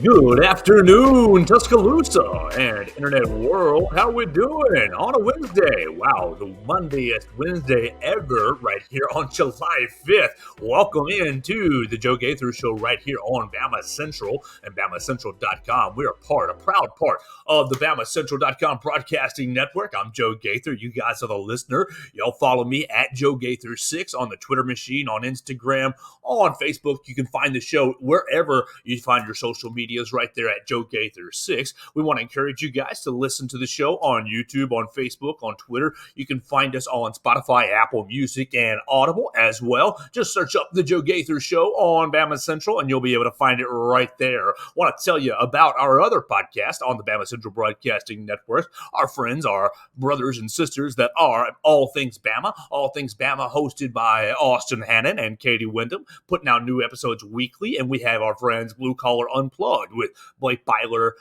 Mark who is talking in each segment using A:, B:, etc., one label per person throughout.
A: Good afternoon, Tuscaloosa and Internet World. How we doing on a Wednesday? Wow, the Mondayest Wednesday ever right here on July 5th. Welcome into the Joe Gaither Show right here on BamaCentral and BamaCentral.com. We are a proud part of the BamaCentral.com broadcasting network. I'm Joe Gaither. You guys are the listener. Y'all follow me at Joe Gaither6 on the Twitter machine, on Instagram, on Facebook. You can find the show wherever you find your social medias right there at Joe Gaither6. We want to encourage you guys to listen to the show on YouTube, on Facebook, on Twitter. You can find us on Spotify, Apple Music, and Audible as well. Just search up the Joe Gaither Show on BamaCentral, and you'll be able to find it right there. Want to tell you about our other podcast on the BamaCentral Broadcasting Network. Our friends, our brothers and sisters that are All Things Bama. All Things Bama, hosted by Austin Hannon and Katie Wyndham, putting out new episodes weekly. And we have our friends Blue Collar Unplugged with Blake Byler,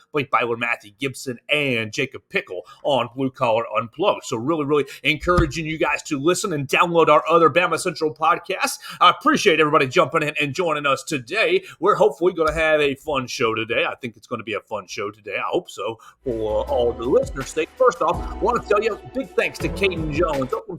A: Matthew Gibson, and Jacob Pickle on Blue Collar Unplugged. So really encouraging you guys to listen and download our other Bama Central podcasts. I appreciate everybody jumping in and joining us today. We're hopefully going to have a fun show today. I think it's going to be a fun show today. I hope so for all the listeners' sake. First off, I want to tell you big thanks to Caden Jones. Oh, let me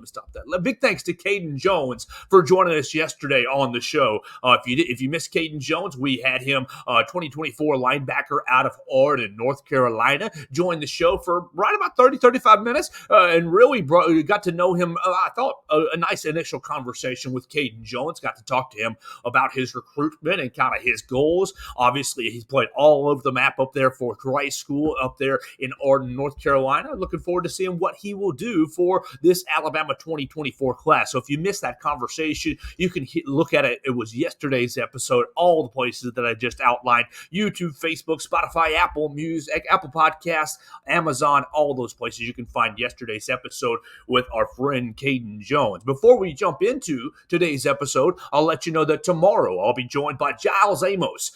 A: stop that. Big thanks to Caden Jones for joining us yesterday on the show. If you missed Caden Jones, we had him, 2024 linebacker out of Arden, North Carolina, joined the show for right about 35 minutes and really got to know him. I thought a nice initial conversation with Caden Jones. Got to talk to him about his recruitment and kind of his goals. Obviously, he's played all over the map up there for Rice School up there in Arden, North Carolina. Looking forward to seeing what he will do for this Alabama 2024 class. So if you missed that conversation, you can look at it. It was yesterday's episode, all the places that I just outlined: YouTube, Facebook, Spotify, Apple Music, Apple Podcasts, Amazon, all those places. You can find yesterday's episode with our friend Caden Jones. Before we jump into today's episode, I'll let you know that tomorrow I'll be joined by Giles Amos.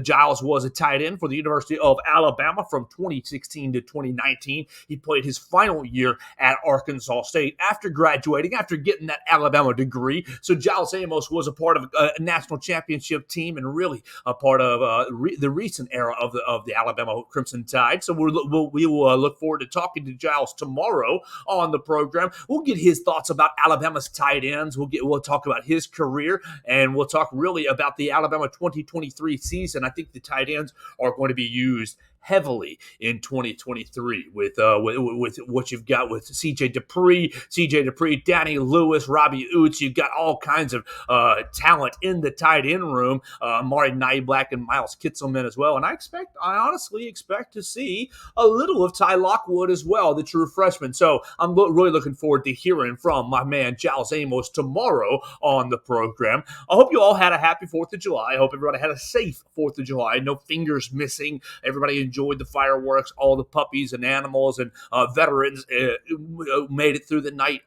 A: Giles was a tight end for the University of Alabama from 2016 to 2019. He played his final year at Arkansas State after graduating, after getting that Alabama degree. So Giles Amos was a part of a national championship team and really a part of the recent era of the Alabama Crimson Tide. So we will look forward to talking to Giles tomorrow on the program. We'll get his thoughts about Alabama's tight ends. We'll talk about his career, and we'll talk really about the Alabama 2023 season. I think the tight ends are going to be used heavily in 2023 with what you've got with CJ Dupree, Danny Lewis, Robbie Oots. You've got all kinds of talent in the tight end room. Mari Nyblack and Miles Kitzelman as well. And I honestly expect to see a little of Ty Lockwood as well, the true freshman. So I'm really looking forward to hearing from my man Giles Amos tomorrow on the program. I hope you all had a happy 4th of July. I hope everybody had a safe 4th of July. No fingers missing. Everybody enjoyed the fireworks. All the puppies and animals and veterans made it through the night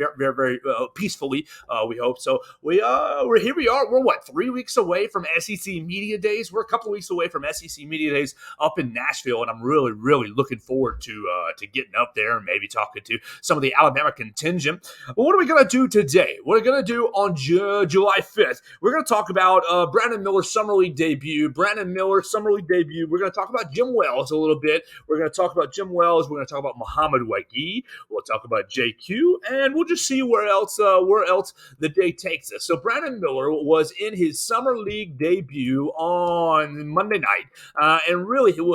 A: very peacefully. We hope so. We're here. We are. We're 3 weeks away from SEC Media Days. We're a couple of weeks away from SEC Media Days up in Nashville, and I'm really looking forward to getting up there and maybe talking to some of the Alabama contingent. But what are we gonna do today? What are we gonna do on July 5th? We're gonna talk about Brandon Miller's Summer League debut. We're gonna talk about Jim Wells a little bit. We're going to talk about Jim Wells. We're going to talk about Mohamed Wague. We'll talk about JQ, and we'll just see where else the day takes us. So Brandon Miller was in his summer league debut on Monday night, and really it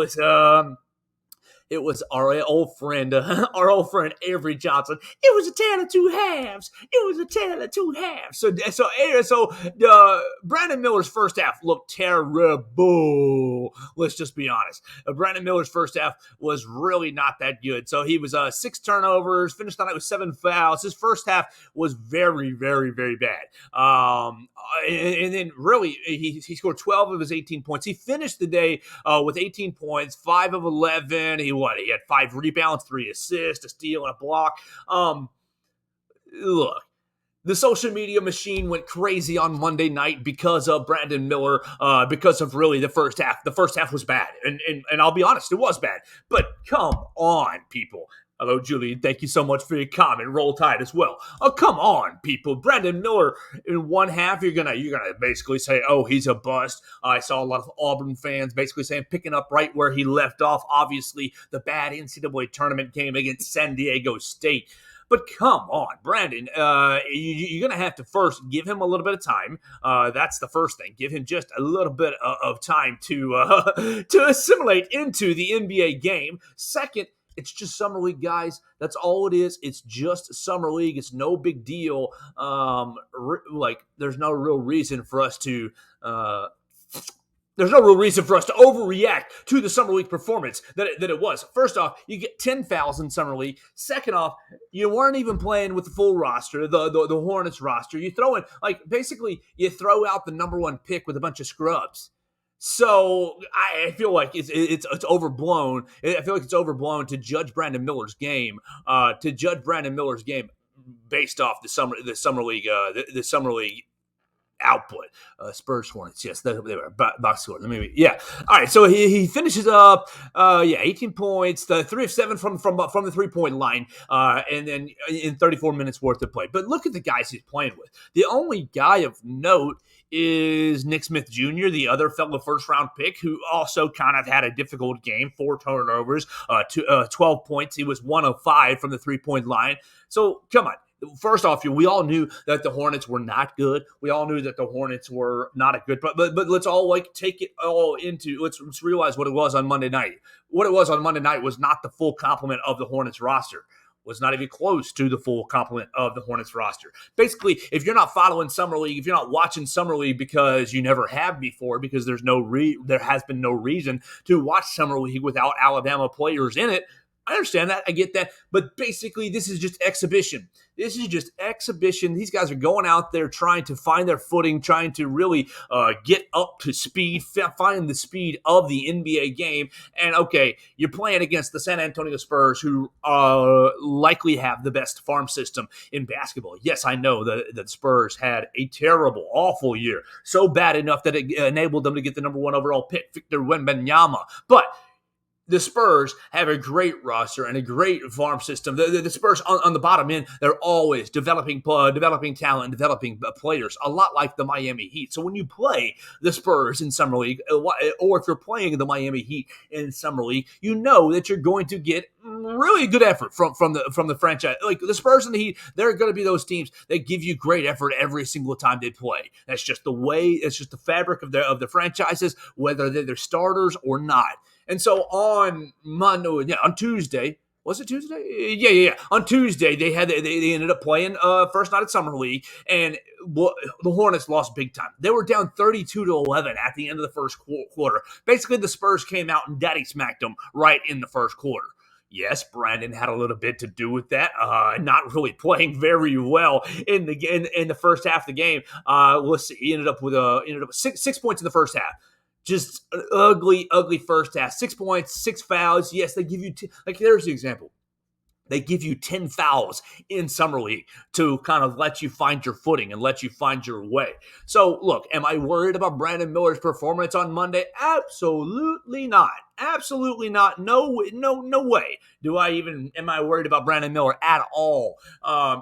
A: was our old friend Avery Johnson. It was a tale of two halves. So Brandon Miller's first half looked terrible. Let's just be honest. Brandon Miller's first half was really not that good. So he was 6 turnovers, finished the night with 7 fouls. His first half was very bad. And then really he scored 12 of his 18 points. He finished the day with 18 points, 5 of 11. He had 5 rebounds, 3 assists, a steal, and a block. Look, the social media machine went crazy on Monday night because of Brandon Miller, because of really the first half. The first half was bad, and I'll be honest, it was bad. But come on, people. Hello, Julian. Thank you so much for your comment. Roll Tide as well. Oh, come on, people. Brandon Miller in one half, you're gonna basically say, oh, he's a bust. I saw a lot of Auburn fans basically saying picking up right where he left off. Obviously, the bad NCAA tournament game against San Diego State. But come on, Brandon. You're going to have to first give him a little bit of time. That's the first thing. Give him just a little bit of time to assimilate into the NBA game. Second, it's just summer league, guys. That's all it is. It's just summer league. It's no big deal. There's no real reason for us to. There's no real reason for us to overreact to the Summer League performance that it was. First off, you get 10 fouls in Summer League. Second off, you weren't even playing with the full roster, the Hornets roster. You throw in, basically, you throw out the number one pick with a bunch of scrubs. So I feel like it's overblown. I feel like it's overblown to judge Brandon Miller's game. Based off the summer league output. Spurs Hornets, yes, they were box score. Yeah. All right, so he finishes up, 18 points, the 3 of 7 from the 3-point line, and then in 34 minutes worth of play. But look at the guys he's playing with. The only guy of note is Nick Smith Jr., the other fellow first-round pick, who also kind of had a difficult game, 4 turnovers, 12 points. He was 1 of 5 from the 3-point line. So, come on. First off, we all knew that the Hornets were not good. We all knew that the Hornets were not a good, but let's all take it all into, let's realize what it was on Monday night. What it was on Monday night was not the full complement of the Hornets roster. Was not even close to the full complement of the Hornets roster. Basically, if you're not following Summer League, if you're not watching Summer League because you never have before, because there has been no reason to watch Summer League without Alabama players in it, I understand that. I get that. But basically, this is just exhibition. This is just exhibition. These guys are going out there trying to find their footing, trying to really get up to speed, find the speed of the NBA game. And, okay, you're playing against the San Antonio Spurs, who likely have the best farm system in basketball. Yes, I know that the Spurs had a terrible, awful year. So bad enough that it enabled them to get the number 1 overall pick, Victor Wembanyama. But the Spurs have a great roster and a great farm system. The Spurs on the bottom end, they're always developing talent, developing players, a lot like the Miami Heat. So when you play the Spurs in Summer League, or if you're playing the Miami Heat in Summer League, you know that you're going to get really good effort from the franchise. Like the Spurs and the Heat, they're going to be those teams that give you great effort every single time they play. That's just the way. It's just the fabric of the franchises, whether they're their starters or not. And so on Tuesday, was it Tuesday? Yeah. On Tuesday, they ended up playing first night of Summer League, and the Hornets lost big time. They were down 32-11 at the end of the first quarter. Basically, the Spurs came out and daddy smacked them right in the first quarter. Yes, Brandon had a little bit to do with that. Not really playing very well in the first half of the game. Let's see, he ended up with 6 points in the first half. Just an ugly first half. 6 points, 6 fouls. Yes, they give you there's the example. They give you 10 fouls in Summer League to kind of let you find your footing and let you find your way. So, look, am I worried about Brandon Miller's performance on Monday? Absolutely not. Absolutely not. No way. Am I worried about Brandon Miller at all?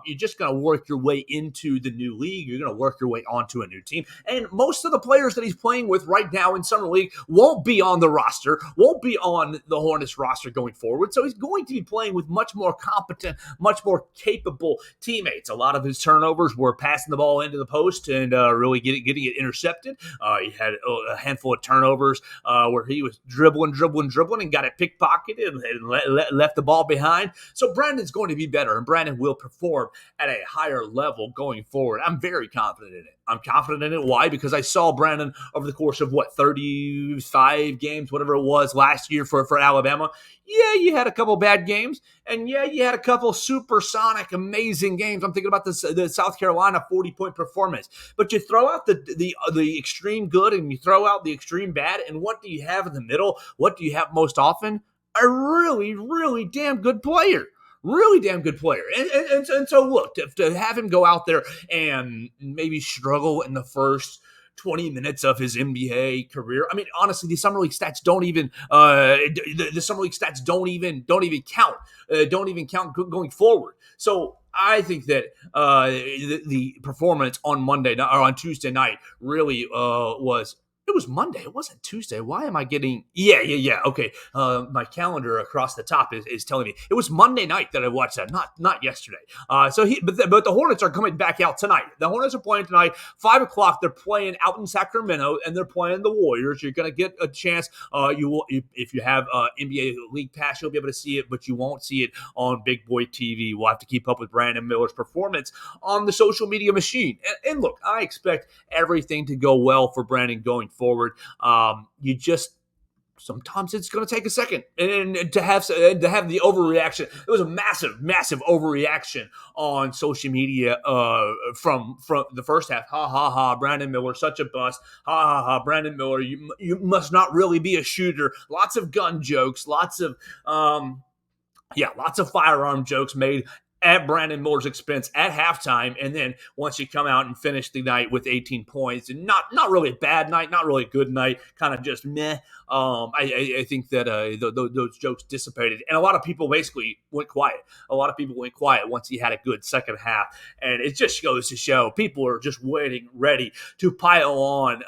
A: You're just going to work your way into the new league. You're going to work your way onto a new team. And most of the players that he's playing with right now in Summer League won't be on the roster, won't be on the Hornets roster going forward. So he's going to be playing with much more competent, much more capable teammates. A lot of his turnovers were passing the ball into the post and really getting it intercepted. He had a handful of turnovers where he was dribbling and got it pickpocketed and left the ball behind. So Brandon's going to be better, and Brandon will perform at a higher level going forward. I'm very confident in it. I'm confident in it. Why? Because I saw Brandon over the course of 35 games, whatever it was last year for Alabama. Yeah, you had a couple bad games, and yeah, you had a couple supersonic, amazing games. I'm thinking about the South Carolina 40-point performance. But you throw out the extreme good and you throw out the extreme bad, and what do you have in the middle? What do you have most often? A really, really damn good player. Really damn good player. And so, look, to have him go out there and maybe struggle in the first 20 minutes of his NBA career. I mean, honestly, the summer league stats don't even the summer league stats don't even count going forward. So I think that the performance on Monday or on Tuesday night really was. It was Monday. It wasn't Tuesday. Why am I getting? Yeah. Okay. My calendar across the top is telling me it was Monday night that I watched that, not yesterday. But the Hornets are coming back out tonight. The Hornets are playing tonight, 5 o'clock. They're playing out in Sacramento, and they're playing the Warriors. You're gonna get a chance. If you have NBA League Pass, you'll be able to see it, but you won't see it on Big Boy TV. We'll have to keep up with Brandon Miller's performance on the social media machine. And look, I expect everything to go well for Brandon going forward. Sometimes it's going to take a second, and to have the overreaction. It was a massive overreaction on social media from the first half. Ha ha ha! Brandon Miller, such a bust. Ha ha ha! Brandon Miller, you must not really be a shooter. Lots of gun jokes. Lots of firearm jokes made at Brandon Miller's expense at halftime, and then once you come out and finish the night with 18 points, and not really a bad night, not really a good night, kind of just meh. I think that those jokes dissipated, and a lot of people basically went quiet. A lot of people went quiet once he had a good second half, and it just goes to show people are just waiting, ready to pile on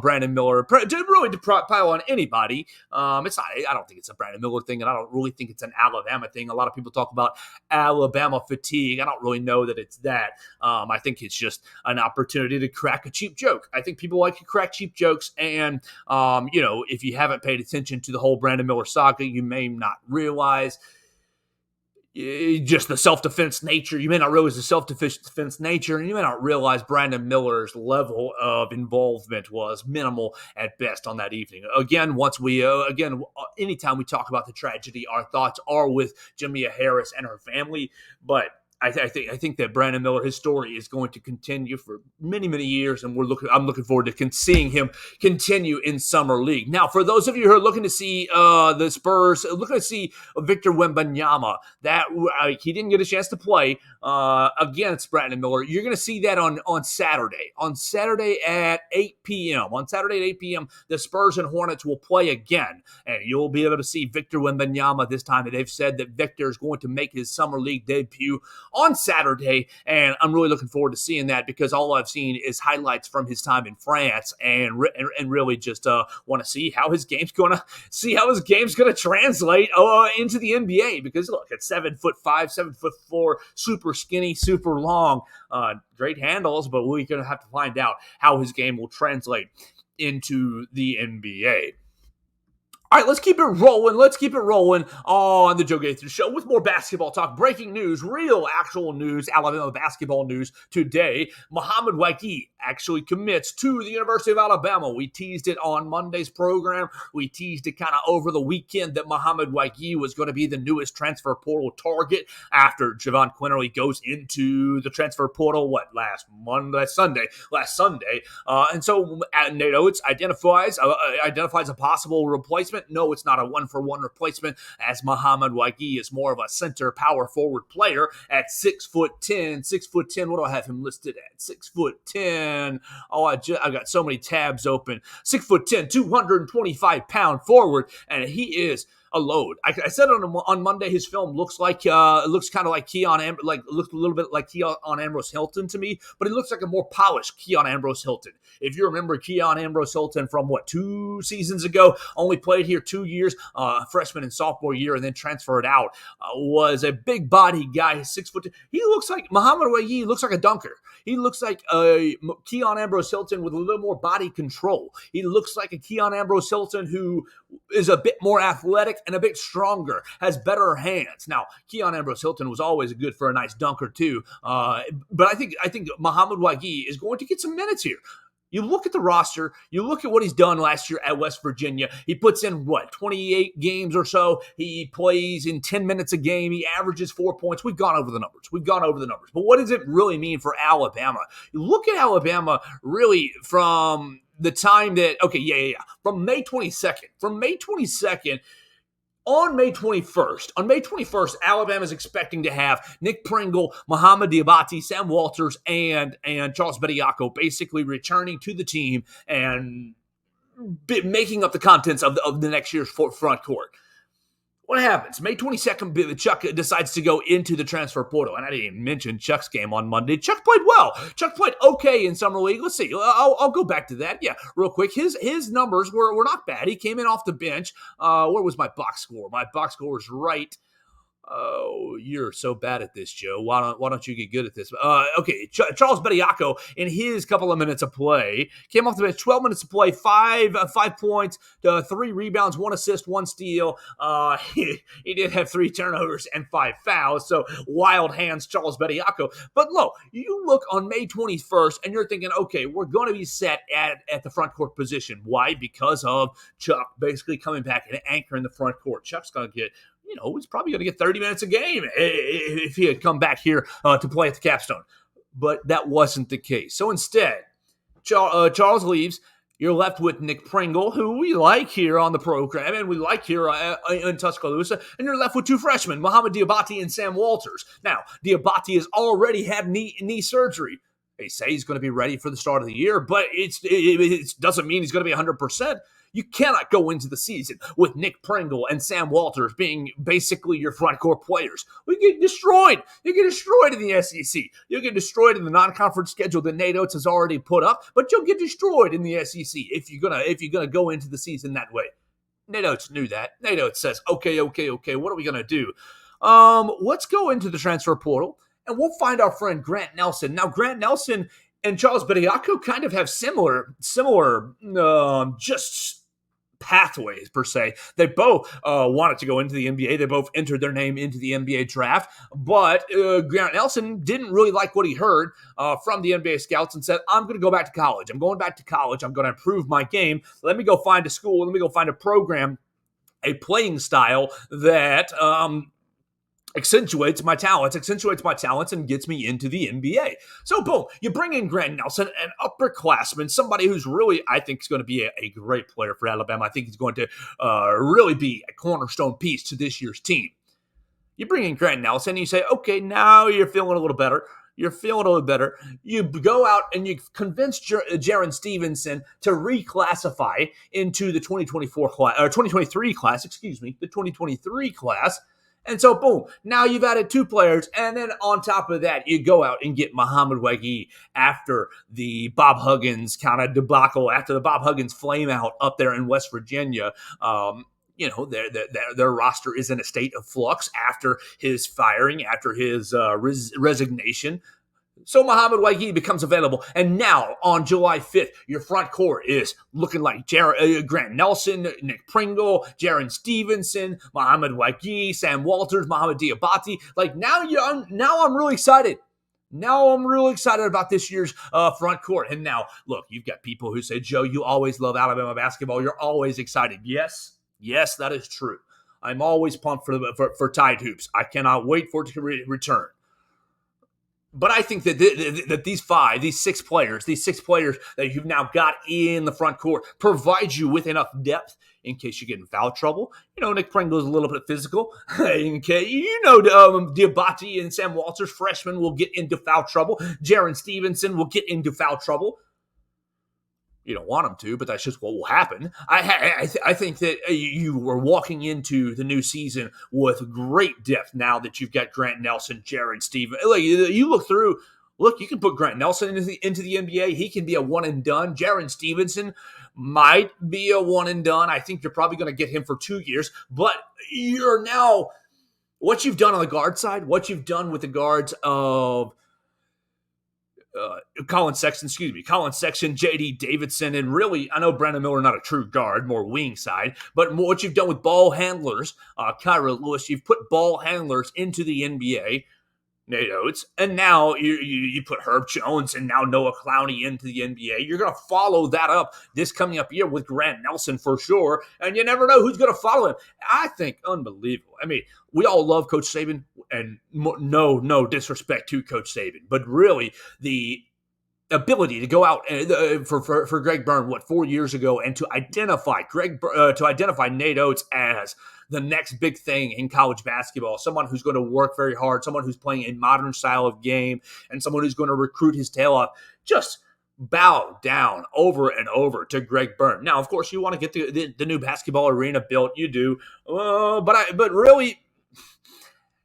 A: Brandon Miller, to pile on anybody. It's not. I don't think it's a Brandon Miller thing, and I don't really think it's an Alabama thing. A lot of people talk about Alabama fatigue. I don't really know that it's that. I think it's just an opportunity to crack a cheap joke. I think people like to crack cheap jokes, and if you haven't paid attention to the whole Brandon Miller saga, you may not realize just the self-defense nature. You may not realize the self-defense nature, and you may not realize Brandon Miller's level of involvement was minimal at best on that evening. Again, anytime we talk about the tragedy, our thoughts are with Jamia Harris and her family, but I think that Brandon Miller, his story is going to continue for many, many years, and I'm looking forward to seeing him continue in summer league. Now, for those of you who are looking to see the Spurs, looking to see Victor Wembanyama, that he didn't get a chance to play against Brandon Miller. You're going to see that on Saturday. On Saturday at 8 p.m. On Saturday at 8 p.m., the Spurs and Hornets will play again, and you'll be able to see Victor Wembanyama this time. And they've said that Victor is going to make his summer league debut on Saturday, and I'm really looking forward to seeing that because all I've seen is highlights from his time in France, and really just want to see how his game's going to translate into the NBA. Because look, at 7'5", 7'4", super skinny, super long, great handles, but we're going to have to find out how his game will translate into the NBA. All right, let's keep it rolling on the Joe Gaither Show with more basketball talk, breaking news, real actual news, Alabama basketball news today. Mohamed Wague actually commits to the University of Alabama. We teased it on Monday's program. We teased it kind of over the weekend that Mohamed Wague was going to be the newest transfer portal target after Javon Quinterly goes into the transfer portal, last Sunday. And so Nate Oates identifies a possible replacement. No, it's not a one-for-one replacement, as Mohamed Wague is more of a center power forward player at 6'10". 6'10". What do I have him listed at? 6'10". Oh, I've got so many tabs open. 6'10", 225-pound forward, and he is a load. I said on Monday, his film looks kind of like looks a little bit like Keon Ambrose Hilton to me, but it looks like a more polished Keon Ambrose Hilton. If you remember Keon Ambrose Hilton from 2 seasons ago, only played here 2 years, freshman and sophomore year, and then transferred out, was a big body guy, 6 foot. He looks like Mohamed Wague. Looks like a dunker. He looks like a Keon Ambrose Hilton with a little more body control. He looks like a Keon Ambrose Hilton who is a bit more athletic and a bit stronger, has better hands. Now, Keon Ambrose Hilton was always good for a nice dunker too, but I think Mohamed Wague is going to get some minutes here. You look at the roster, you look at what he's done last year at West Virginia. He puts in, 28 games or so. He plays in 10 minutes a game. He averages 4 points. We've gone over the numbers. But what does it really mean for Alabama? You look at Alabama really from the time that, from May 22nd. From May 22nd, On May 21st, Alabama is expecting to have Nick Pringle, Mohamed Diabate, Sam Walters, and Charles Bediako basically returning to the team and making up the contents of the next year's front court. What happens? May 22nd, Chuck decides to go into the transfer portal. And I didn't even mention Chuck's game on Monday. Chuck played well. Chuck played okay in Summer League. Let's see. I'll go back to that. Yeah, real quick. His numbers were not bad. He came in off the bench. Where was my box score? My box score was right. Oh, you're so bad at this, Joe. Why don't you get good at this? Okay, Charles Bediako, in his couple of minutes of play, came off the bench, 12 minutes of play, 5 points, 3 rebounds, 1 assist, 1 steal. He did have 3 turnovers and 5 fouls, so wild hands, Charles Bediako. But look, you look on May 21st, and you're thinking, okay, we're going to be set at the front court position. Why? Because of Chuck basically coming back and anchoring the front court. Chuck's going to get he's probably going to get 30 minutes a game if he had come back here to play at the Capstone. But that wasn't the case. So instead, Charles leaves. You're left with Nick Pringle, who we like here on the program, and we like here in Tuscaloosa. And you're left with 2 freshmen, Mohamed Diabate and Sam Walters. Now, Diabate has already had knee surgery. They say he's going to be ready for the start of the year, but it doesn't mean he's going to be 100%. You cannot go into the season with Nick Pringle and Sam Walters being basically your front court players. We get destroyed. You get destroyed in the SEC. You'll get destroyed in the non-conference schedule that Nate Oates has already put up, but you'll get destroyed in the SEC if you're gonna go into the season that way. Nate Oates knew that. Nate Oates says, okay, what are we gonna do? Let's go into the transfer portal and we'll find our friend Grant Nelson. Now, Grant Nelson and Charles Bediako kind of have similar just pathways per se. They both wanted to go into the NBA. They both entered their name into the NBA draft, but Grant Nelson didn't really like what he heard from the NBA scouts and said, I'm going to go back to college. I'm going back to college. I'm going to improve my game. Let me go find a school. Let me go find a program, a playing style that accentuates my talents, and gets me into the NBA. So, boom, you bring in Grant Nelson, an upperclassman, somebody who's really, I think, is going to be a great player for Alabama. I think he's going to really be a cornerstone piece to this year's team. You bring in Grant Nelson, and you say, okay, now you're feeling a little better. You go out and you convince Jaron Stevenson to reclassify into the 2023 class. And so, boom, now you've added 2 players, and then on top of that, you go out and get Mohamed Wague after the Bob Huggins kind of debacle, after the Bob Huggins flame out up there in West Virginia. Their roster is in a state of flux after his firing, after his resignation. So Mohamed Wague becomes available, and now on July 5th, your front court is looking like Grant Nelson, Nick Pringle, Jaron Stevenson, Mohamed Wague, Sam Walters, Mohamed Diabate. Like now I'm really excited. Now I'm really excited about this year's front court. And now, look, you've got people who say, Joe, you always love Alabama basketball. You're always excited. Yes, that is true. I'm always pumped for Tide Hoops. I cannot wait for it to return. But I think that these six players that you've now got in the front court provide you with enough depth in case you get in foul trouble. Nick Pringle is a little bit physical. Diabate and Sam Walters, freshmen, will get into foul trouble. Jaron Stevenson will get into foul trouble. You don't want them to, but that's just what will happen. I think that you were walking into the new season with great depth now that you've got Grant Nelson, Jaron Stevenson. You look through, you can put Grant Nelson into the NBA. He can be a one and done. Jaron Stevenson might be a one and done. I think you're probably going to get him for 2 years, but you're now, what you've done on the guard side, what you've done with the guards of Colin Sexton, J.D. Davidson, and really, I know Brandon Miller, not a true guard, more wing side, but what you've done with ball handlers, Kyra Lewis, you've put ball handlers into the NBA, Nate Oates, and now you put Herb Jones and now Noah Clowney into the NBA. You're going to follow that up this coming up year with Grant Nelson for sure, and you never know who's going to follow him. I think unbelievable. I mean, we all love Coach Saban, and no disrespect to Coach Saban, but really the ability to go out for Greg Byrne, 4 years ago, and to identify Nate Oates as the next big thing in college basketball, someone who's going to work very hard, someone who's playing a modern style of game, and someone who's going to recruit his tail off. Just bow down over and over to Greg Byrne. Now, of course, you want to get the new basketball arena built. You do, but really,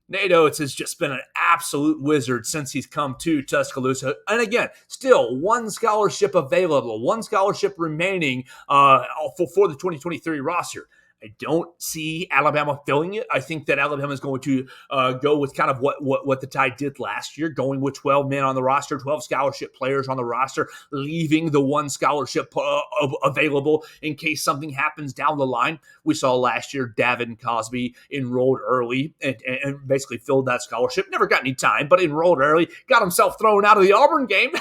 A: Nate Oates has just been an absolute wizard since he's come to Tuscaloosa. And again, still one scholarship available, one scholarship remaining for the 2023 roster. I don't see Alabama filling it. I think that Alabama is going to go with kind of what the Tide did last year, going with 12 men on the roster, 12 scholarship players on the roster, leaving the one scholarship available in case something happens down the line. We saw last year Davin Cosby enrolled early and basically filled that scholarship. Never got any time, but enrolled early, got himself thrown out of the Auburn game,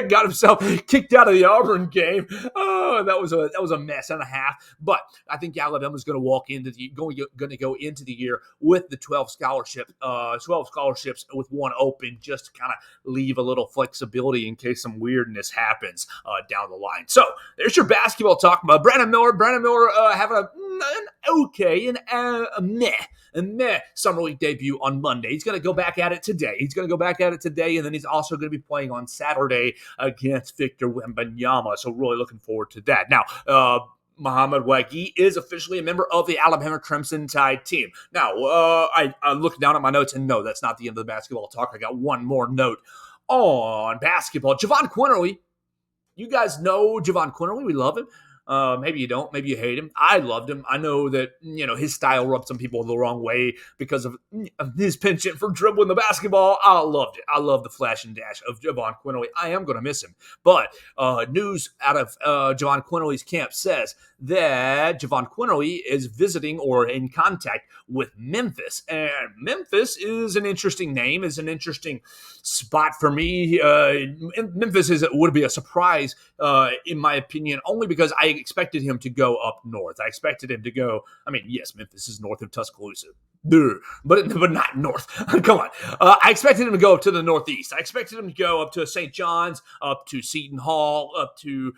A: got himself kicked out of the Auburn game. Oh, that was a mess and a half. But I think Alabama's going to go into the year with the 12 scholarships with one open, just to kind of leave a little flexibility in case some weirdness happens down the line. So there's your basketball talk. Brandon Miller having a meh summer league debut on Monday. He's going to go back at it today. And then he's also going to be playing on Saturday against Victor Wembanyama. So really looking forward to that. Now, Mohamed Wague is officially a member of the Alabama Crimson Tide team. Now, I looked down at my notes, and no, that's not the end of the basketball talk. I got one more note on basketball. Javon Quinterly. You guys know Javon Quinterly. We love him. Maybe you don't. Maybe you hate him. I loved him. I know that, his style rubbed some people the wrong way because of his penchant for dribbling the basketball. I loved it. I love the flash and dash of Javon Quinterly. I am going to miss him. But news out of Javon Quinterly's camp says that Javon Quinterly is visiting or in contact with Memphis. And Memphis is an interesting name, is an interesting spot for me. Memphis would be a surprise, in my opinion, only because I expected him to go up north. I expected him to go, yes, Memphis is north of Tuscaloosa, but not north. Come on. I expected him to go up to the northeast. I expected him to go up to St. John's, up to Seton Hall, up to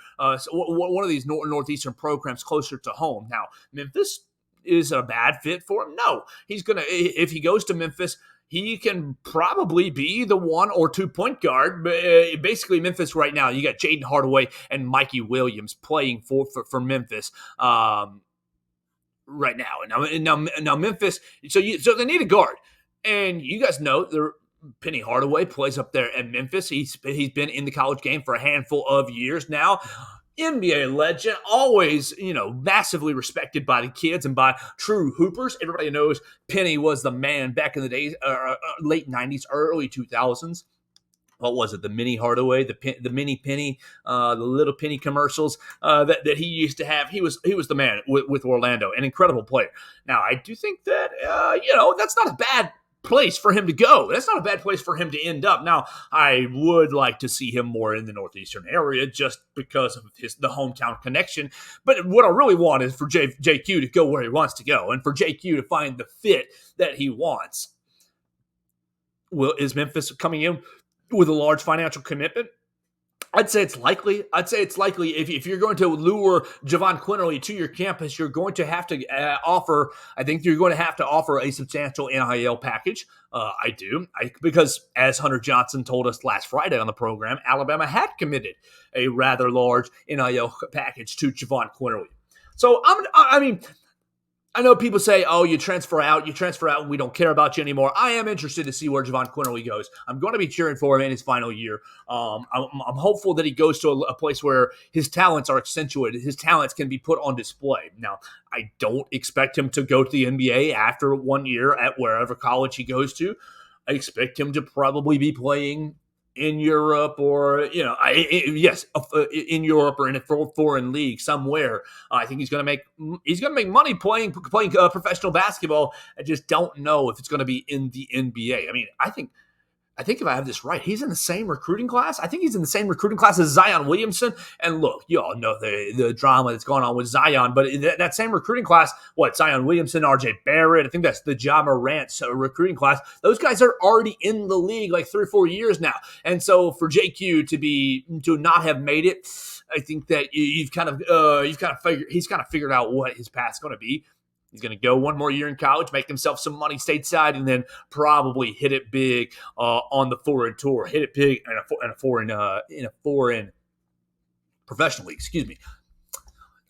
A: one of these northeastern programs closer to home. Now, Memphis is a bad fit for him. No, if he goes to Memphis, he can probably be the 1 or 2 point guard. Basically, Memphis right now, you got Jaden Hardaway and Mikey Williams playing for Memphis right now. And now Memphis, so they need a guard. And you guys know Penny Hardaway plays up there at Memphis. He's been in the college game for a handful of years now. NBA legend, always, massively respected by the kids and by true hoopers. Everybody knows Penny was the man back in the days, late 90s, early 2000s. What was it? The mini Hardaway, the mini Penny, the little Penny commercials that he used to have. He was the man with Orlando, an incredible player. Now, I do think that, that's not a bad place for him to go. That's not a bad place for him to end up. Now, I would like to see him more in the northeastern area just because of the hometown connection. But what I really want is for JQ to go where he wants to go and for JQ to find the fit that he wants. Is Memphis coming in with a large financial commitment? I'd say it's likely. If you're going to lure Javon Quinterly to your campus, you're going to have to offer. I think you're going to have to offer a substantial NIL package. Because as Hunter Johnson told us last Friday on the program, Alabama had committed a rather large NIL package to Javon Quinterly. So I know people say, oh, you transfer out, and we don't care about you anymore. I am interested to see where Javon Quinterly goes. I'm going to be cheering for him in his final year. I'm hopeful that he goes to a place where his talents are accentuated. His talents can be put on display. Now, I don't expect him to go to the NBA after 1 year at wherever college he goes to. I expect him to probably be playing in Europe or, in Europe or in a foreign league somewhere. I think he's going to make money playing professional basketball. I just don't know if it's going to be in the NBA. I think I think if I have this right, he's in the same recruiting class. I think he's in the same recruiting class as Zion Williamson. And look, you all know the drama that's going on with Zion, but that same recruiting class, Zion Williamson, RJ Barrett, I think that's the Ja Morant recruiting class. Those guys are already in the league like 3 or 4 years now. And so for JQ to not have made it, I think that he's kind of figured out what his path's going to be. He's going to go one more year in college, make himself some money stateside, and then probably hit it big on the foreign tour. Hit it big in a foreign professional league. Excuse me.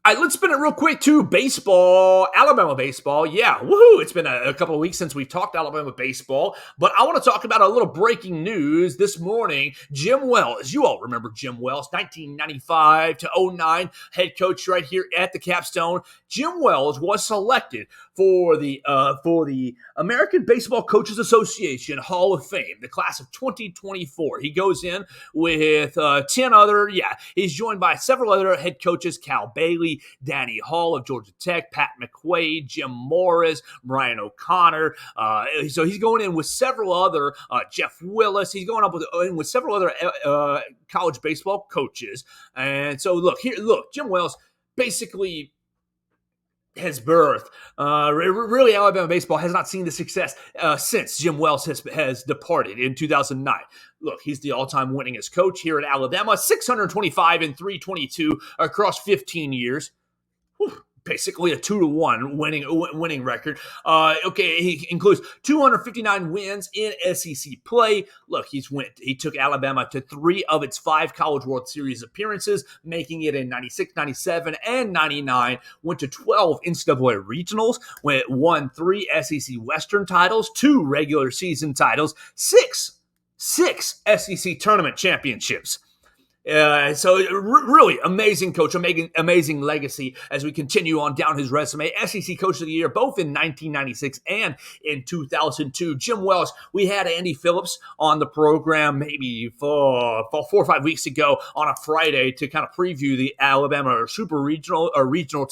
A: All right, let's spin it real quick to baseball, Alabama baseball. Yeah, woohoo! It's been a couple of weeks since we've talked Alabama baseball, but I want to talk about a little breaking news this morning. Jim Wells, you all remember Jim Wells, 1995 to 09, head coach right here at the Capstone. Jim Wells was selected for the American Baseball Coaches Association Hall of Fame, the class of 2024. He goes in with 10 other, he's joined by several other head coaches, Cal Bailey, Danny Hall of Georgia Tech, Pat McQuaid, Jim Morris, Brian O'Connor. So he's going in with several other, Jeff Willis. He's going in with several other college baseball coaches. And so look, Jim Wells basically his birth. Really, Alabama baseball has not seen the success since Jim Wells has departed in 2009. Look, he's the all-time winningest coach here at Alabama, 625 and 322 across 15 years. Whew. Basically a 2-1 winning record. He includes 259 wins in SEC play. Look, he took Alabama to 3 of its 5 College World Series appearances, making it in 96, 97, and 99. Went to 12 NCAA regionals, won 3 SEC Western titles, 2 regular season titles, 6 SEC tournament championships. So really amazing coach, amazing legacy as we continue on down his resume. SEC Coach of the Year, both in 1996 and in 2002. Jim Wells, we had Andy Phillips on the program maybe 4 or 5 weeks ago on a Friday to kind of preview the Alabama Super Regional or regional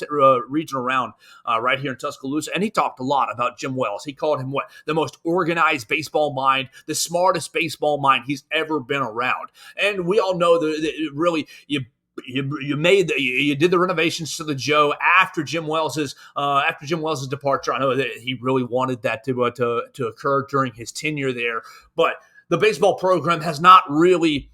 A: round right here in Tuscaloosa. And he talked a lot about Jim Wells. He called him the most organized baseball mind, the smartest baseball mind he's ever been around. And we all know that really you did the renovations to the Joe after Jim Wells's departure. I know that he really wanted that to occur during his tenure there, but the baseball program has not really,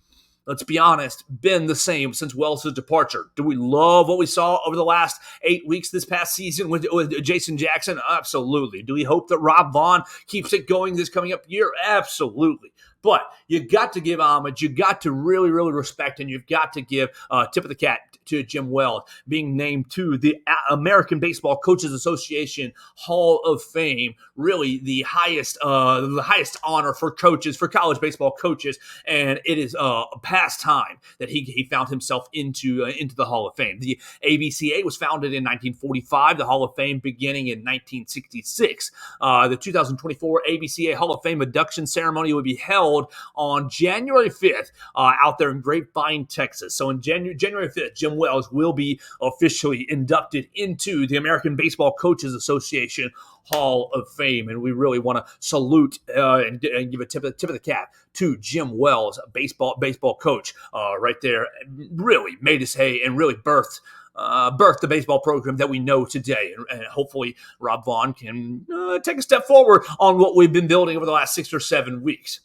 A: let's be honest, been the same since Wells' departure. Do we love what we saw over the last 8 weeks this past season with Jason Jackson? Absolutely. Do we hope that Rob Vaughn keeps it going this coming up year? Absolutely. But you got to give homage. You got to really, really respect, and you've got to give tip of the cap to Jim Wells being named to the American Baseball Coaches Association Hall of Fame. Really, the highest honor for coaches, for college baseball coaches, and it is past time that he found himself into the Hall of Fame. The ABCA was founded in 1945. The Hall of Fame beginning in 1966. The 2024 ABCA Hall of Fame induction ceremony will be held on January 5th out there in Grapevine, Texas. So in January 5th, Jim Wells will be officially inducted into the American Baseball Coaches Association Hall of Fame. And we really want to salute and give a tip of the cap to Jim Wells, baseball coach right there. Really made his hay and really birthed the baseball program that we know today. And hopefully Rob Vaughn can take a step forward on what we've been building over the last 6 or 7 weeks.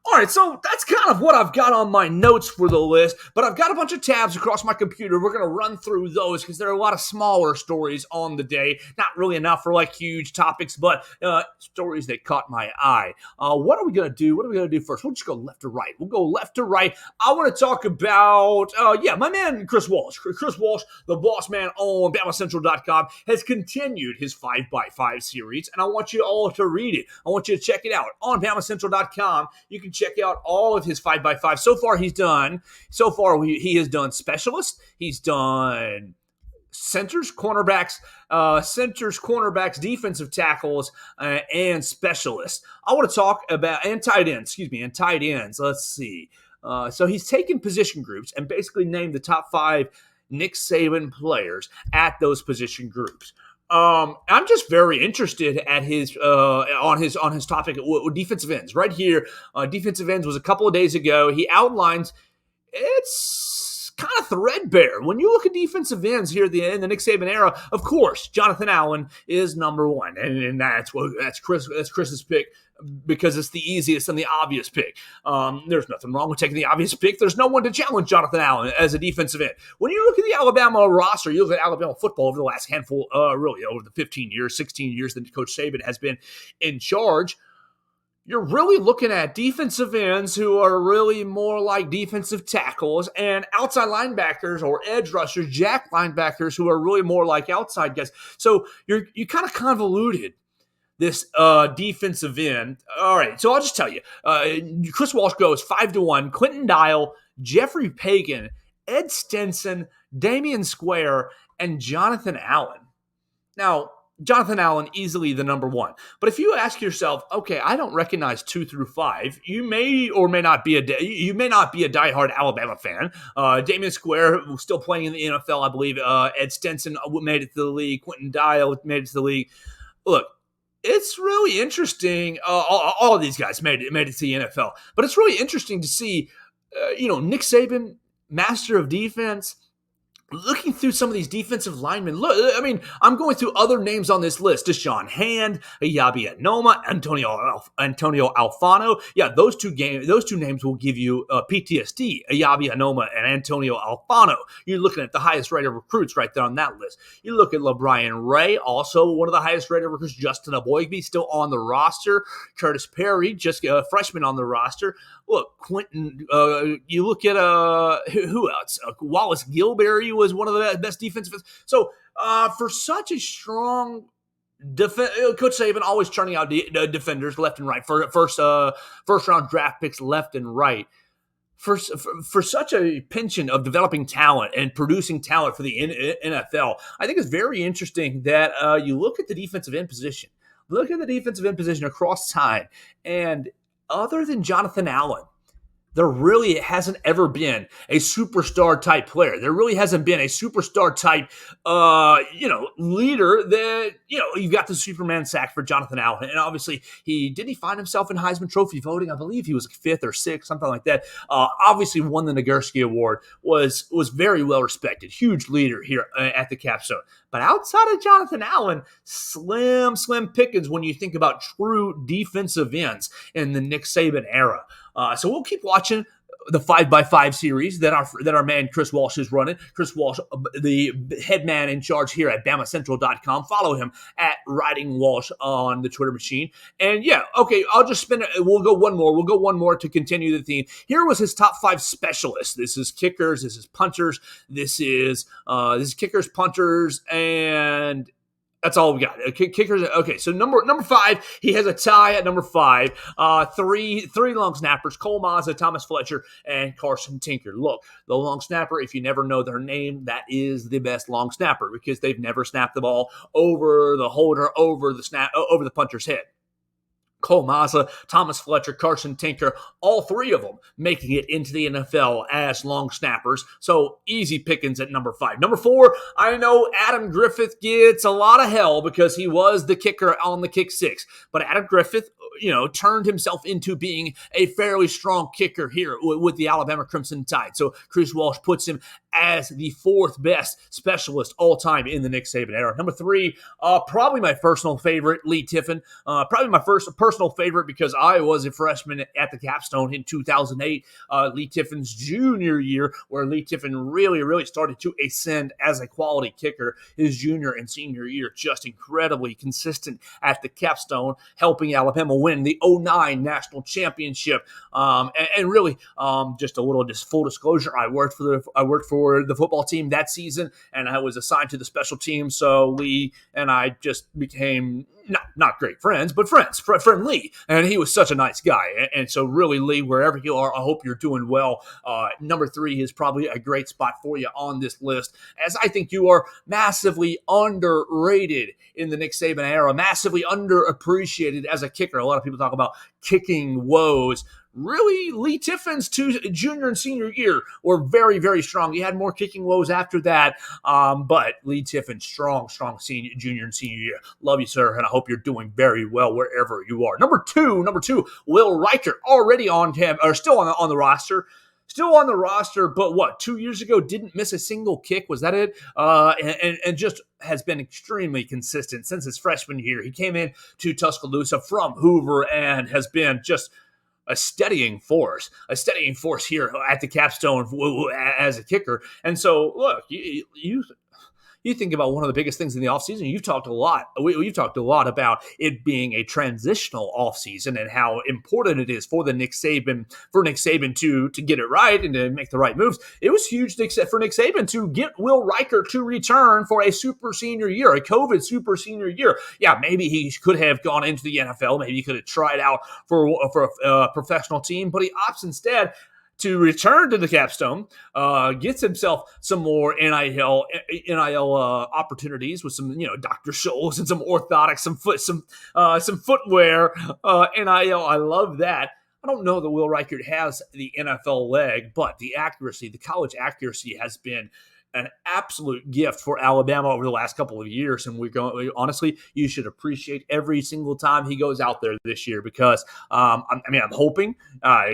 A: All right, so that's kind of what I've got on my notes for the list, but I've got a bunch of tabs across my computer. We're going to run through those because there are a lot of smaller stories on the day. Not really enough for like huge topics, but stories that caught my eye. What are we going to do? What are we going to do first? We'll just go left to right. We'll go left to right. I want to talk about, my man Chris Walsh. Chris Walsh, the boss man on BamaCentral.com, has continued his 5x5 series, and I want you all to read it. I want you to check it out on BamaCentral.com. You can check out all of his 5x5. So far, he has done specialists. He's done centers, cornerbacks, defensive tackles, and specialists. I want to talk about, and tight ends. Let's see. So he's taken position groups and basically named the top 5 Nick Saban players at those position groups. I'm just very interested at his on his topic with defensive ends right here. Defensive ends was a couple of days ago. He outlines it's kind of threadbare. When you look at defensive ends here in the Nick Saban era, of course, Jonathan Allen is number one, and that's Chris's pick because it's the easiest and the obvious pick. There's nothing wrong with taking the obvious pick. There's no one to challenge Jonathan Allen as a defensive end. When you look at the Alabama roster, you look at Alabama football over the last handful, really over the 15 years, 16 years that Coach Saban has been in charge, you're really looking at defensive ends who are really more like defensive tackles and outside linebackers or edge rushers, jack linebackers who are really more like outside guys. So you kind of convoluted this defensive end. All right, so I'll just tell you. Chris Walsh goes 5-1. Quentin Dial, Jeffrey Pagan, Ed Stinson, Damian Square, and Jonathan Allen. Now, Jonathan Allen easily the number one. But if you ask yourself, okay, I don't recognize 2 through 5, you may or may not be a diehard Alabama fan. Damian Square still playing in the NFL, I believe. Ed Stinson made it to the league. Quentin Dial made it to the league. Look, it's really interesting. All of these guys made it to the NFL, but it's really interesting to see, Nick Saban, master of defense. Looking through some of these defensive linemen, look, I mean, I'm going through other names on this list. Deshaun Hand, Ayabi Anoma, Antonio Alfano. Yeah, those two names will give you PTSD. Ayabi Anoma and Antonio Alfano. You're looking at the highest rated recruits right there on that list. You look at LeBrian Ray, also one of the highest rated recruits. Justin Aboigbe still on the roster. Curtis Perry, just a freshman on the roster. Look, Quentin, you look at who else? Wallace Gilberry was one of the best defensive. So for such a strong Coach Saban always churning out defenders left and right. First round draft picks left and right. For such a penchant of developing talent and producing talent for the NFL, I think it's very interesting that you look at the defensive end position. Look at the defensive end position across time, and other than Jonathan Allen, there really hasn't ever been a superstar type player. There really hasn't been a superstar type, leader that, you've got the Superman sack for Jonathan Allen. And obviously he find himself in Heisman Trophy voting. I believe he was 5th or 6th, something like that. Obviously won the Nagurski Award, was very well respected. Huge leader here at the capstone. But outside of Jonathan Allen, slim pickings when you think about true defensive ends in the Nick Saban era. So we'll keep watching the 5x5 series that our man Chris Walsh is running. Chris Walsh, the head man in charge here at BamaCentral.com. Follow him at Writing Walsh on the Twitter machine. And yeah, okay, I'll just spin it. We'll go one more. We'll go one more to continue the theme. Here was his top 5 specialists. This is kickers. This is punters. This is kickers, punters, and that's all we got. Kickers. Okay, so number 5, he has a tie at number 5. Three long snappers: Cole Mazza, Thomas Fletcher, and Carson Tinker. Look, the long snapper, if you never know their name, that is the best long snapper because they've never snapped the ball over the holder, over the punter's head. Cole Mazza, Thomas Fletcher, Carson Tinker, all 3 of them making it into the NFL as long snappers. So easy pickings at number 5. Number 4, I know Adam Griffith gets a lot of hell because he was the kicker on the kick 6. But Adam Griffith, turned himself into being a fairly strong kicker here with the Alabama Crimson Tide. So Chris Walsh puts him as the 4th best specialist all time in the Nick Saban era. Number 3, probably my personal favorite, Lee Tiffin. Probably my first personal favorite because I was a freshman at the capstone in 2008, Lee Tiffin's junior year, where Lee Tiffin really started to ascend as a quality kicker. His junior and senior year, just incredibly consistent at the capstone, helping Alabama win the 2009 national championship. And really, just a little full disclosure, I worked for the football team that season, and I was assigned to the special team. So Lee and I just became not great friends, but friend Lee. And he was such a nice guy. And so really, Lee, wherever you are, I hope you're doing well. Number 3 is probably a great spot for you on this list, as I think you are massively underrated in the Nick Saban era, massively underappreciated as a kicker. A lot of people talk about kicking woes. really, Lee Tiffin's junior and senior year were very, very strong. He had more kicking woes after that, but Lee Tiffin, strong junior and senior year. Love you, sir, and I hope you're doing very well wherever you are. Number two, Will Riker, already on him, or still on the roster. Still on the roster, but what, 2 years ago, didn't miss a single kick? Was that it? And just has been extremely consistent since his freshman year. He came in to Tuscaloosa from Hoover and has been just a steadying force here at the capstone as a kicker. And so, look, you think about one of the biggest things in the offseason. You've talked a lot about it being a transitional offseason and how important it is for Nick Saban to get it right and to make the right moves. It was huge for Nick Saban to get Will Riker to return for a super senior year, a COVID super senior year. Yeah, maybe he could have gone into the NFL. Maybe he could have tried out for a professional team, but he opts instead to return to the capstone, gets himself some more NIL opportunities with some, Dr. Scholl's and some orthotics, some footwear, NIL. I love that. I don't know that Will Riker has the NFL leg, but the college accuracy has been an absolute gift for Alabama over the last couple of years. And honestly, you should appreciate every single time he goes out there this year because, I'm hoping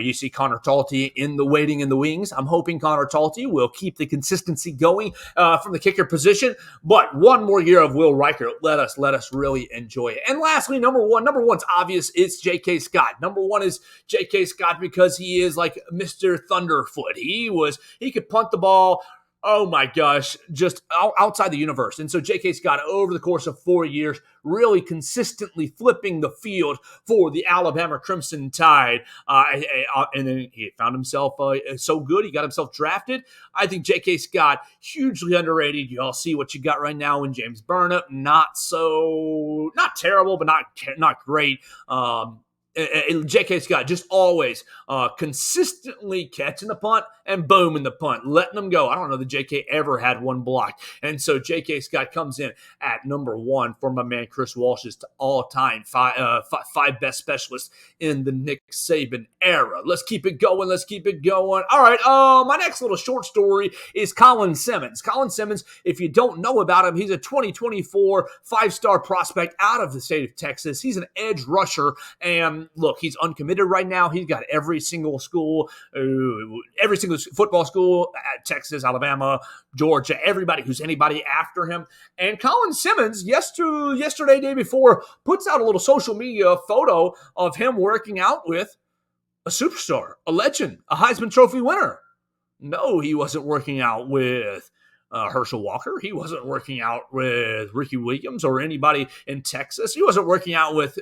A: you see Connor Talty in the waiting in the wings. I'm hoping Connor Talty will keep the consistency going from the kicker position. But one more year of Will Riker, let us really enjoy it. And lastly, number one's obvious. It's J.K. Scott. Number one is J.K. Scott because he is like Mr. Thunderfoot. He could punt the ball. Oh my gosh, just outside the universe. And so J.K. Scott, over the course of 4 years, really consistently flipping the field for the Alabama Crimson Tide. And then he found himself so good, he got himself drafted. I think J.K. Scott, hugely underrated. You all see what you got right now in James Burnip. Not terrible, but not great. J.K. Scott just always consistently catching the punt and booming the punt, letting them go. I don't know that J.K. ever had one block. And so J.K. Scott comes in at number one for my man Chris Walsh's all-time five best specialists in the Nick Saban era. Let's keep it going. All right, my next little short story is Colin Simmons. Colin Simmons, if you don't know about him, he's a 2024 five-star prospect out of the state of Texas. He's an edge rusher, and look, he's uncommitted right now. He's got every single football school at Texas, Alabama, Georgia, everybody who's anybody after him. And Colin Simmons, yesterday, day before, puts out a little social media photo of him working out with a superstar, a legend, a Heisman Trophy winner. No, he wasn't working out with Herschel Walker. He wasn't working out with Ricky Williams or anybody in Texas. He wasn't working out with,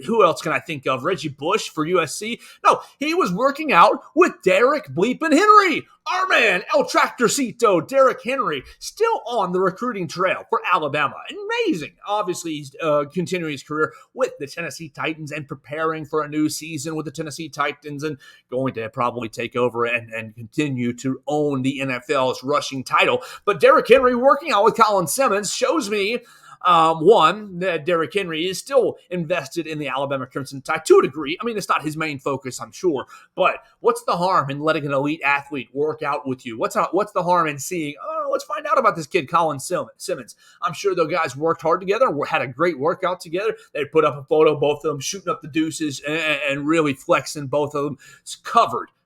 A: who else can I think of? Reggie Bush for USC. No, he was working out with Derrick Bleepin' Henry. Our man, El Tractorcito, Derrick Henry, still on the recruiting trail for Alabama. Amazing. Obviously, he's continuing his career with the Tennessee Titans and preparing for a new season with the Tennessee Titans and going to probably take over and continue to own the NFL's rushing title. But Derrick Henry working out with Colin Simmons shows me, one, that Derrick Henry is still invested in the Alabama Crimson Tide to a degree. I mean, it's not his main focus, I'm sure. But what's the harm in letting an elite athlete work out with you? What's the harm in seeing, let's find out about this kid, Colin Simmons. I'm sure the guys worked hard together, had a great workout together. They put up a photo, both of them shooting up the deuces and really flexing, both of them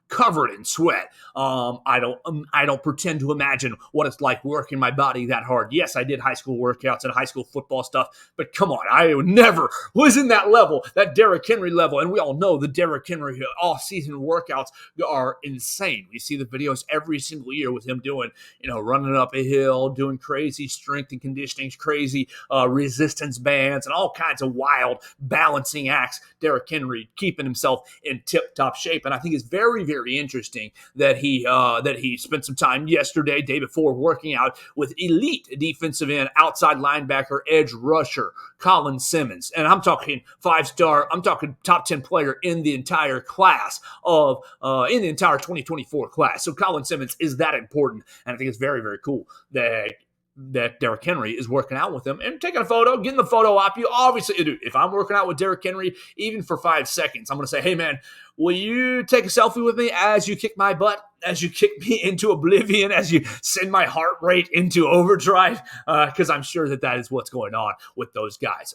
A: covered in sweat. I don't pretend to imagine what it's like working my body that hard. Yes, I did high school workouts and high school football stuff, but come on, I never was in that level, that Derrick Henry level. And we all know the Derrick Henry off-season workouts are insane. We see the videos every single year with him doing, running up a hill, doing crazy strength and conditioning, crazy resistance bands, and all kinds of wild balancing acts. Derrick Henry keeping himself in tip-top shape. And I think it's very, very interesting that he spent some time yesterday, day before, working out with elite defensive end, outside linebacker, edge rusher Colin Simmons. And I'm talking 5-star, I'm talking top 10 player in the entire class in the entire 2024 class. So Colin Simmons is that important. And I think it's very, very cool that that Derrick Henry is working out with him and taking a photo, getting the photo op. You obviously, dude, if I'm working out with Derrick Henry, even for 5 seconds, I'm going to say, hey, man, will you take a selfie with me as you kick my butt, as you kick me into oblivion, as you send my heart rate into overdrive? Because I'm sure that is what's going on with those guys.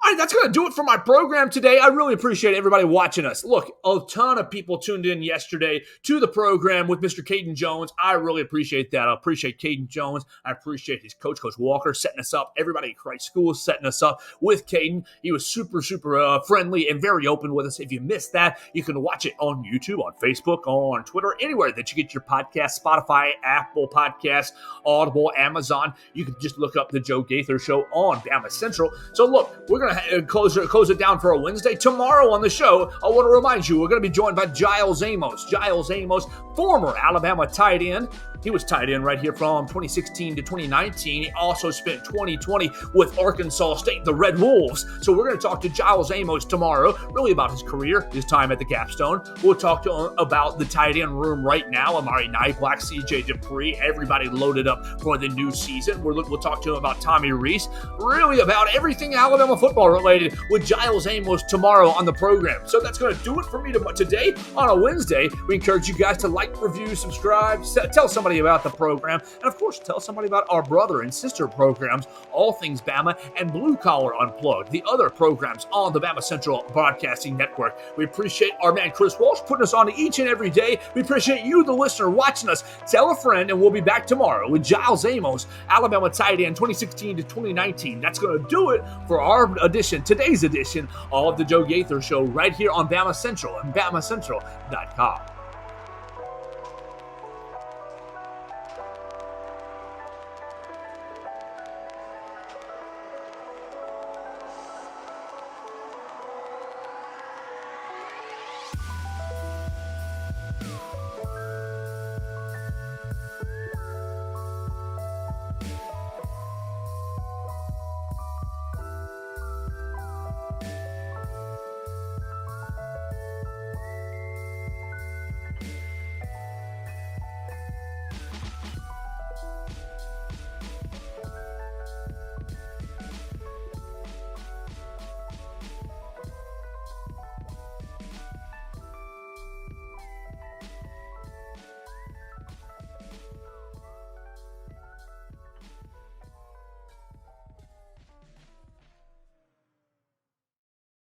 A: All right, that's going to do it for my program today. I really appreciate everybody watching us. Look, a ton of people tuned in yesterday to the program with Mr. Caden Jones. I really appreciate that. I appreciate Caden Jones. I appreciate his coach, Coach Walker, setting us up. Everybody at Christ School setting us up with Caden. He was super, super friendly and very open with us. If you missed that, you can watch it on YouTube, on Facebook, on Twitter, anywhere that you get your podcast, Spotify, Apple Podcasts, Audible, Amazon. You can just look up the Joe Gaither Show on BamaCentral. So look, we're going to close it down for a Wednesday. Tomorrow on the show, I want to remind you, we're going to be joined by Giles Amos. Giles Amos, former Alabama tight end. He was tight end right here from 2016 to 2019. He also spent 2020 with Arkansas State, the Red Wolves. So we're going to talk to Giles Amos tomorrow, really about his career, his time at the Capstone. We'll talk to him about the tight end room right now. Amari Nyblack, CJ Dupree, everybody loaded up for the new season. We'll talk to him about Tommy Reese, really about everything Alabama football related with Giles Amos tomorrow on the program. So that's going to do it for me today on a Wednesday. We encourage you guys to like, review, subscribe, tell somebody about the program, and of course tell somebody about our brother and sister programs, All Things Bama and Blue Collar Unplugged, the other programs on the BamaCentral Broadcasting Network. We appreciate our man Chris Walsh putting us on each and every day. We appreciate you, the listener, watching us. Tell a friend, and we'll be back tomorrow with Giles Amos, Alabama tight end 2016 to 2019. That's going to do it for our today's edition of the Joe Gaither Show right here on BamaCentral and BamaCentral.com.